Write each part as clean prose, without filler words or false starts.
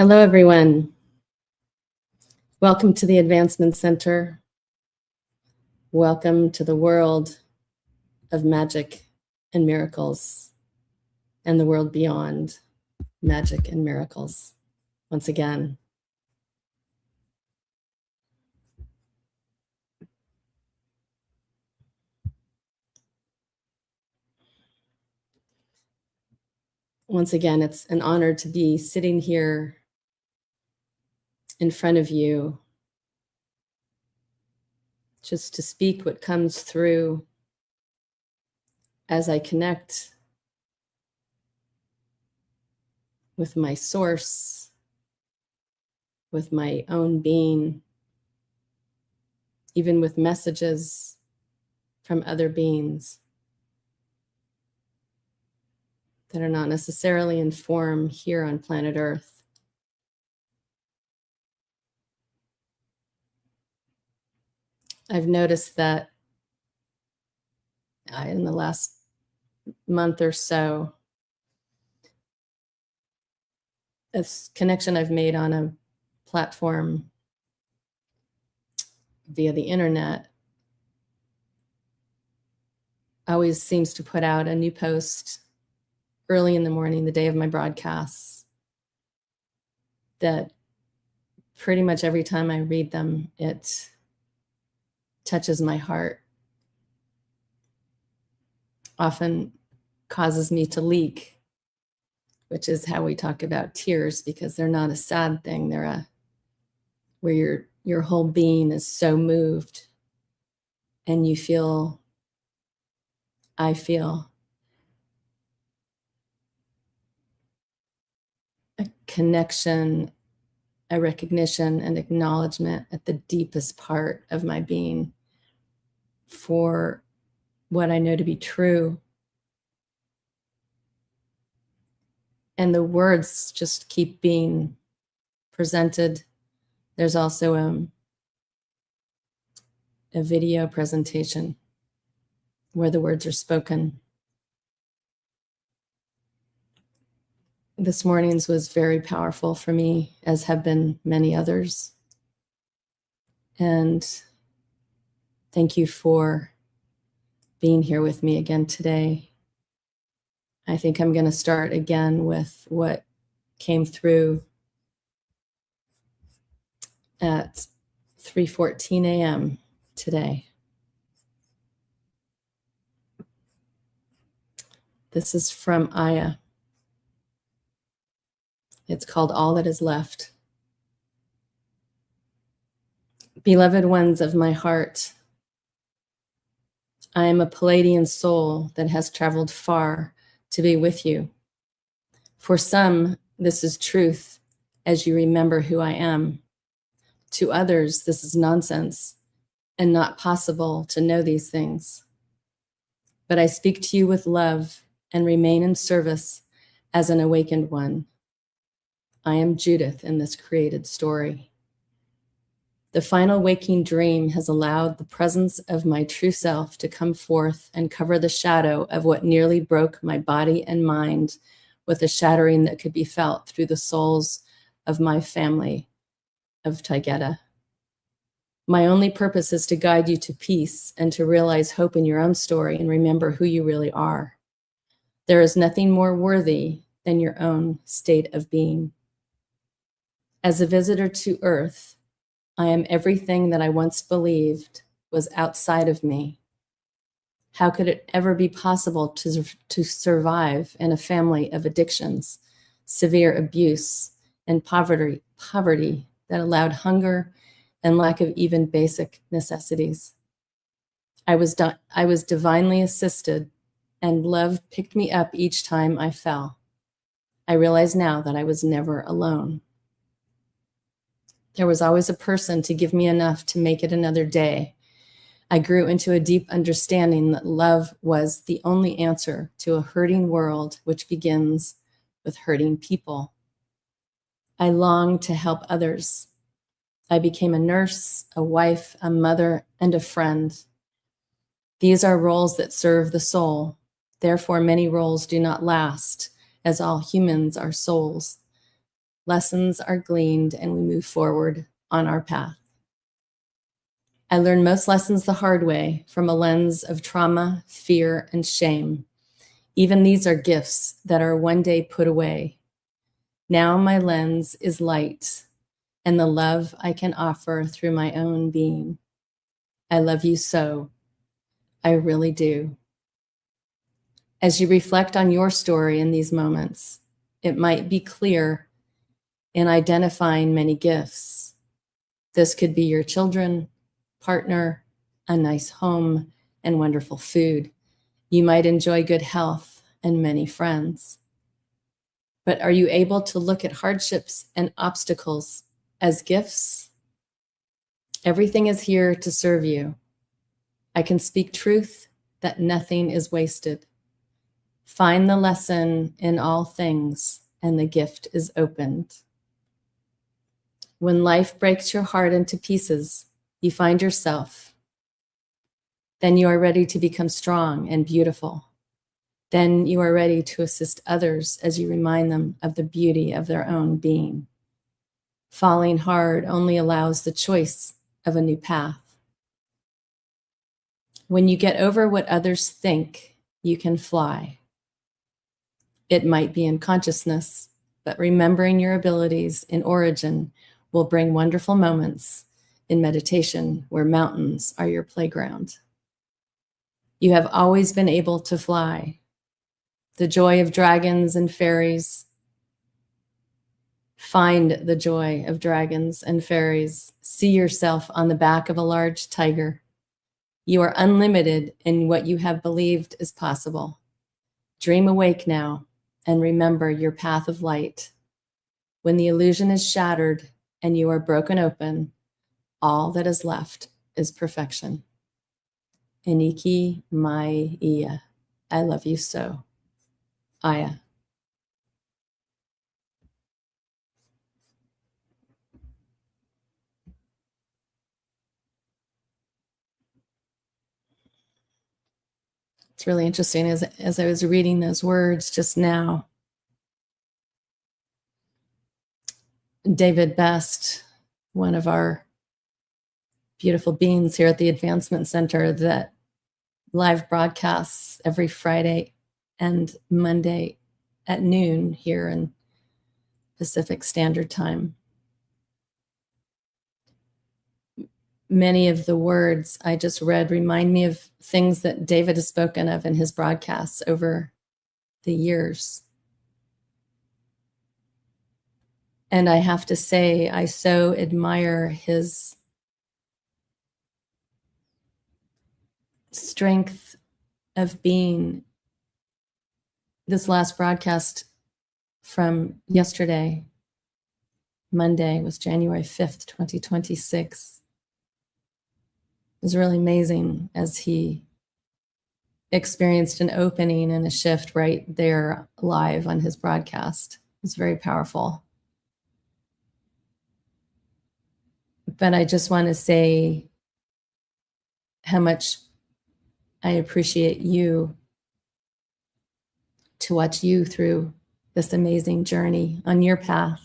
Hello, everyone. Welcome to the Advancement Center. Welcome to the world of magic and miracles and the world beyond magic and miracles. Once again, it's an honor to be sitting here in front of you, just to speak what comes through as I connect with my source, with my own being, even with messages from other beings that are not necessarily in form here on planet Earth. I've noticed that in the last month or so, a connection I've made on a platform via the internet always seems to put out a new post early in the morning, the day of my broadcasts, that pretty much every time I read them, it touches my heart, often causes me to leak, which is how we talk about tears, because they're not a sad thing. They're where your whole being is so moved and I feel a connection, a recognition, and acknowledgement at the deepest part of my being for what I know to be true. And the words just keep being presented. There's also a video presentation where the words are spoken. This morning's was very powerful for me, as have been many others. And thank you for being here with me again today. I think I'm going to start again with what came through at 3:14 a.m. today. This is from Aya. It's called All That Is Left. Beloved ones of my heart, I am a Palladian soul that has traveled far to be with you. For some, this is truth, as you remember who I am. To others, this is nonsense and not possible to know these things. But I speak to you with love and remain in service as an awakened one. I am Judith in this created story. The final waking dream has allowed the presence of my true self to come forth and cover the shadow of what nearly broke my body and mind with a shattering that could be felt through the souls of my family of Taygeta. My only purpose is to guide you to peace and to realize hope in your own story and remember who you really are. There is nothing more worthy than your own state of being. As a visitor to Earth, I am everything that I once believed was outside of me. How could it ever be possible to survive in a family of addictions, severe abuse, and poverty that allowed hunger and lack of even basic necessities? I was divinely assisted, and love picked me up each time I fell. I realize now that I was never alone. There was always a person to give me enough to make it another day. I grew into a deep understanding that love was the only answer to a hurting world, which begins with hurting people. I longed to help others. I became a nurse, a wife, a mother, and a friend. These are roles that serve the soul. Therefore, many roles do not last, as all humans are souls. lessons are gleaned, and we move forward on our path. I learned most lessons the hard way from a lens of trauma, fear, and shame. Even these are gifts that are one day put away. Now my lens is light and the love I can offer through my own being. I love you so. I really do. As you reflect on your story in these moments, it might be clear in identifying many gifts. This could be your children, partner, a nice home, and wonderful food. You might enjoy good health and many friends. But are you able to look at hardships and obstacles as gifts? Everything is here to serve you. I can speak truth that nothing is wasted. Find the lesson in all things, and the gift is opened. When life breaks your heart into pieces, you find yourself. Then you are ready to become strong and beautiful. Then you are ready to assist others as you remind them of the beauty of their own being. Falling hard only allows the choice of a new path. When you get over what others think, you can fly. It might be in consciousness, but remembering your abilities in origin will bring wonderful moments in meditation where mountains are your playground. You have always been able to fly. The joy of dragons and fairies. Find the joy of dragons and fairies. See yourself on the back of a large tiger. You are unlimited in what you have believed is possible. Dream awake now and remember your path of light. When the illusion is shattered and you are broken open, all that is left is perfection. Iniki mai ia. I love you so. Aya. It's really interesting as I was reading those words just now. David Best, one of our beautiful beings here at the Advancement Center that live broadcasts every Friday and Monday at noon here in Pacific Standard Time. Many of the words I just read remind me of things that David has spoken of in his broadcasts over the years. And I have to say, I so admire his strength of being. This last broadcast from yesterday, Monday, was January 5th, 2026. It was really amazing as he experienced an opening and a shift right there live on his broadcast. It was very powerful. But I just want to say how much I appreciate you, to watch you through this amazing journey on your path.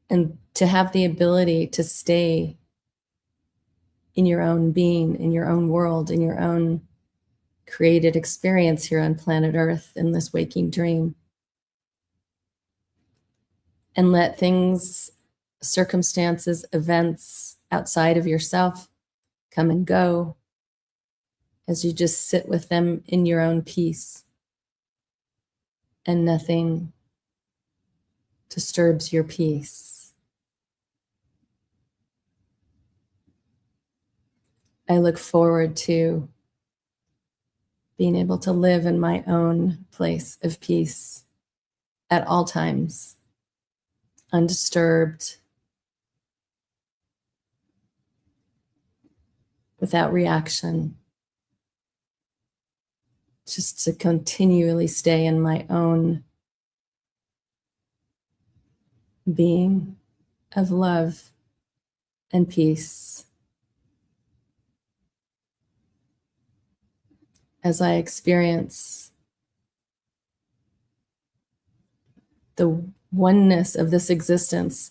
And to have the ability to stay in your own being, in your own world, in your own created experience here on planet Earth in this waking dream. And let things, circumstances, events outside of yourself come and go as you just sit with them in your own peace, and nothing disturbs your peace. I look forward to being able to live in my own place of peace at all times, undisturbed, without reaction, just to continually stay in my own being of love and peace. As I experience the oneness of this existence.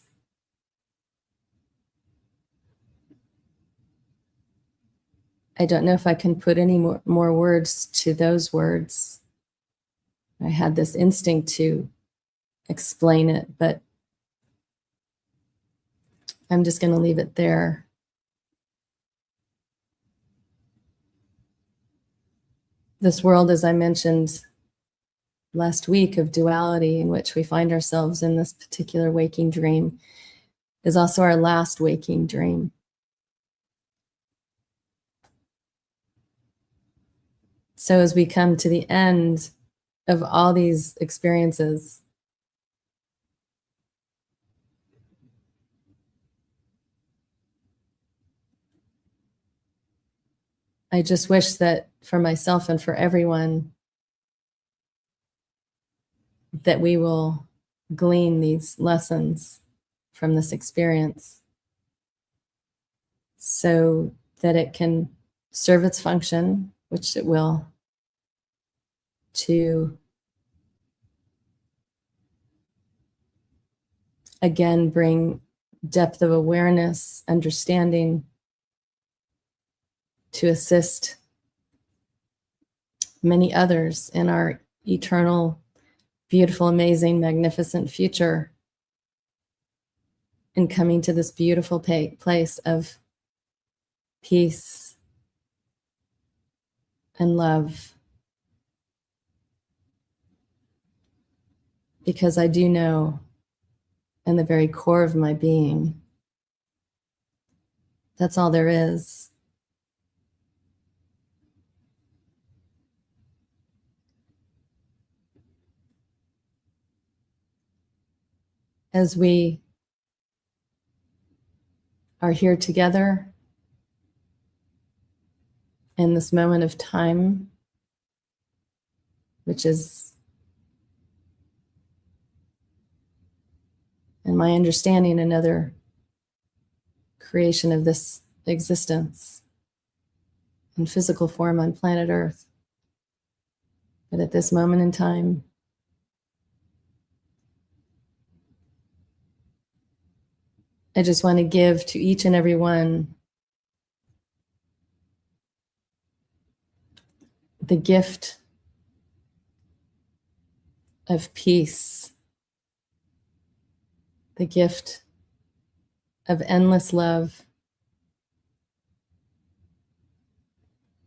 I don't know if I can put any more words to those words. I had this instinct to explain it, but I'm just going to leave it there. This world, as I mentioned last week, of duality in which we find ourselves in this particular waking dream, is also our last waking dream. So as we come to the end of all these experiences, I just wish that for myself and for everyone, that we will glean these lessons from this experience so that it can serve its function, which it will, to again bring depth of awareness, understanding, to assist many others in our eternal, beautiful, amazing, magnificent future, in coming to this beautiful place of peace and love. Because I do know in the very core of my being, that's all there is. As we are here together in this moment of time, which is, in my understanding, another creation of this existence in physical form on planet Earth. But at this moment in time, I just want to give to each and every one the gift of peace, the gift of endless love.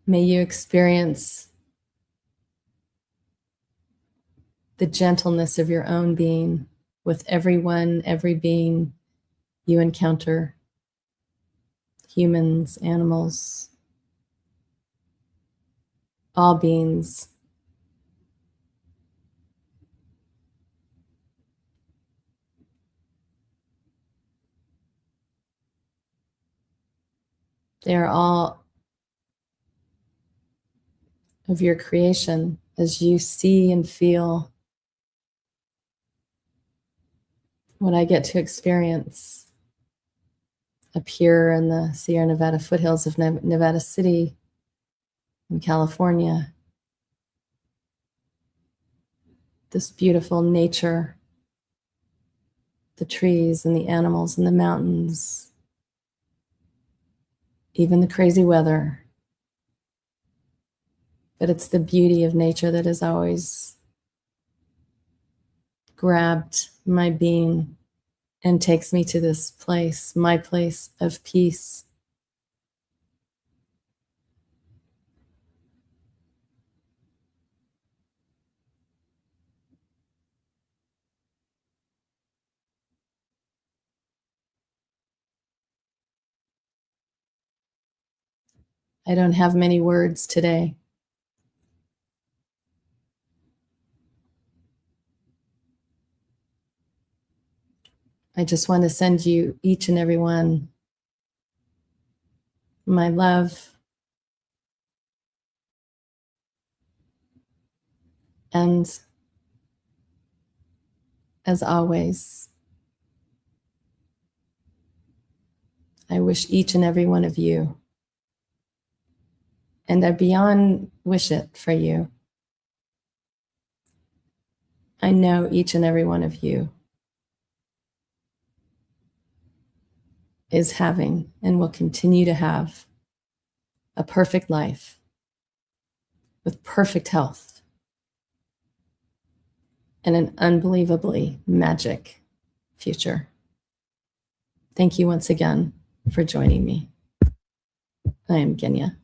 May you experience the gentleness of your own being with everyone, every being you encounter, humans, animals, all beings. They are all of your creation as you see and feel what I get to experience up here in the Sierra Nevada foothills of Nevada City in California. This beautiful nature, the trees and the animals and the mountains, even the crazy weather. But it's the beauty of nature that has always grabbed my being and takes me to this place, my place of peace. I don't have many words today. I just want to send you, each and every one, my love and, as always, I wish each and every one of you, and I beyond wish it for you, I know each and every one of you is having and will continue to have a perfect life with perfect health and an unbelievably magic future. Thank you once again for joining me. I am Genya.